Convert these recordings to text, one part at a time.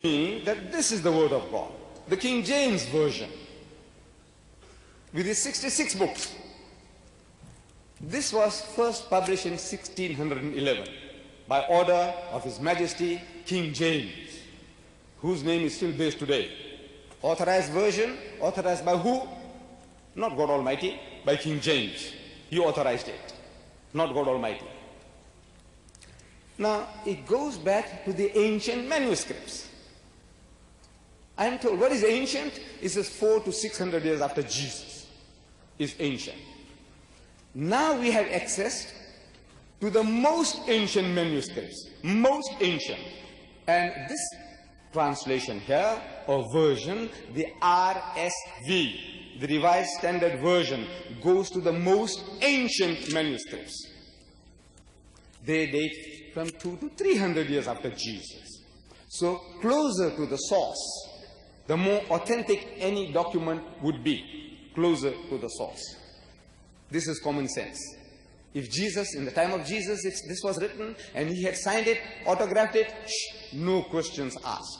That this is the Word of God, the King James Version, with its 66 books. This was first published in 1611 by order of His Majesty King James, whose name is still based today. Authorized version, authorized by who? Not God Almighty, by King James. He authorized it, not God Almighty. Now, it goes back to the ancient manuscripts. I am told, what is ancient? It says 400 to 600 years after Jesus is ancient. Now we have access to the most ancient manuscripts, most ancient. And this translation here, or version, the RSV, the Revised Standard Version, goes to the most ancient manuscripts. They date from 200 to 300 years after Jesus. So closer to the source, the more authentic any document would be, closer to the source. This is common sense. If Jesus, in the time of Jesus, if this was written and he had signed it, autographed it, no questions asked.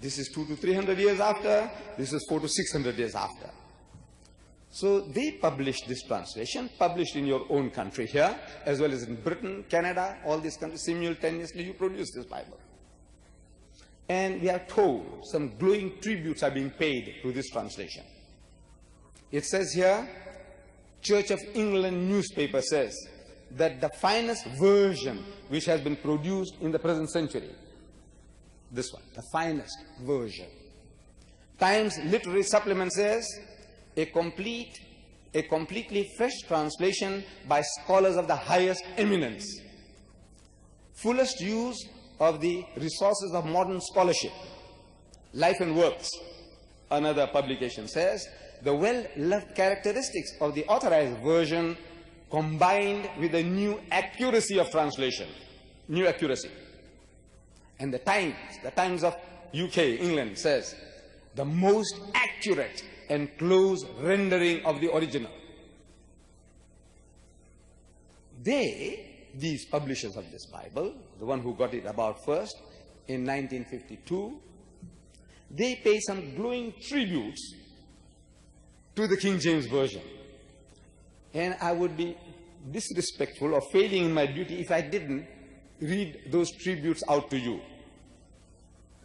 This is 200 to 300 years after, this is 400 to 600 years after. So they published this translation, published in your own country here, as well as in Britain, Canada, all these countries simultaneously. You produce this Bible. And we are told some glowing tributes are being paid to this translation. It says here, Church of England newspaper says that the finest version which has been produced in the present century, this one, the finest version. Times Literary Supplement says, a completely fresh translation by scholars of the highest eminence. Fullest use of the resources of modern scholarship. Life and Works, another publication, says, the well-loved characteristics of the authorized version combined with a new accuracy of translation. New accuracy. And the Times of UK, England, says, the most accurate and close rendering of the original. These publishers of this Bible, the one who got it about first in 1952, they pay some glowing tributes to the King James Version. And I would be disrespectful or failing in my duty if I didn't read those tributes out to you.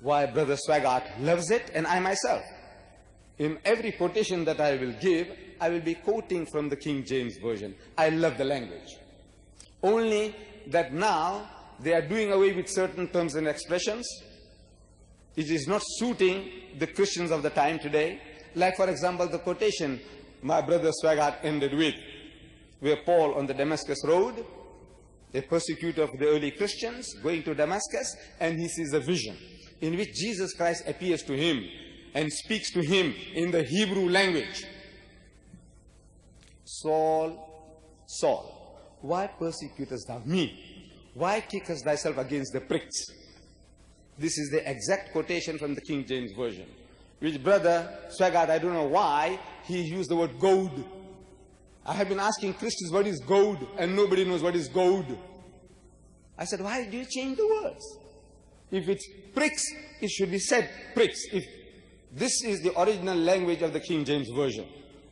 Why, Brother Swaggart loves it, and I myself. In every quotation that I will give, I will be quoting from the King James Version. I love the language. Only that now they are doing away with certain terms and expressions. It is not suiting the Christians of the time today. Like, for example, the quotation my brother Swaggart ended with, where Paul on the Damascus road, a persecutor of the early Christians, going to Damascus, and he sees a vision in which Jesus Christ appears to him and speaks to him in the Hebrew language. Saul, Saul, why persecutest thou me? Why kickest thyself against the pricks? This is the exact quotation from the King James Version, which Brother Swaggart, I don't know why, he used the word goad. I have been asking Christians what is goad, and nobody knows what is goad. I said, why do you change the words? If it's pricks, it should be said pricks. If this is the original language of the King James Version.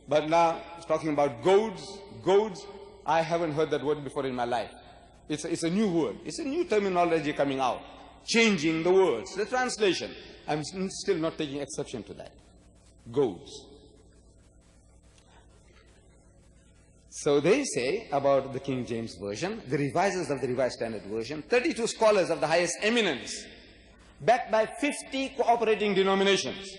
But now it's talking about goads. I haven't heard that word before in my life. It's a new word. It's a new terminology coming out. Changing the words, the translation. I'm still not taking exception to that. Goads. So they say about the King James Version, the revisers of the Revised Standard Version, 32 scholars of the highest eminence, backed by 50 cooperating denominations,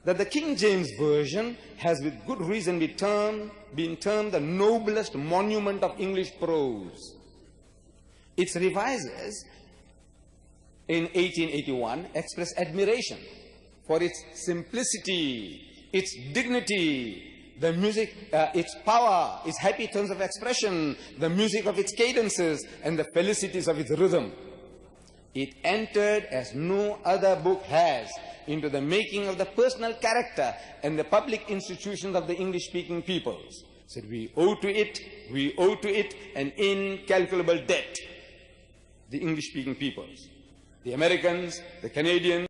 that the King James Version has with good reason been termed the noblest monument of English prose. Its revisers in 1881 expressed admiration for its simplicity, its dignity, the music, its power, its happy turns of expression, the music of its cadences, and the felicities of its rhythm. It entered as no other book has into the making of the personal character and the public institutions of the English-speaking peoples. Said, we owe to it an incalculable debt, the English-speaking peoples. The Americans, the Canadians,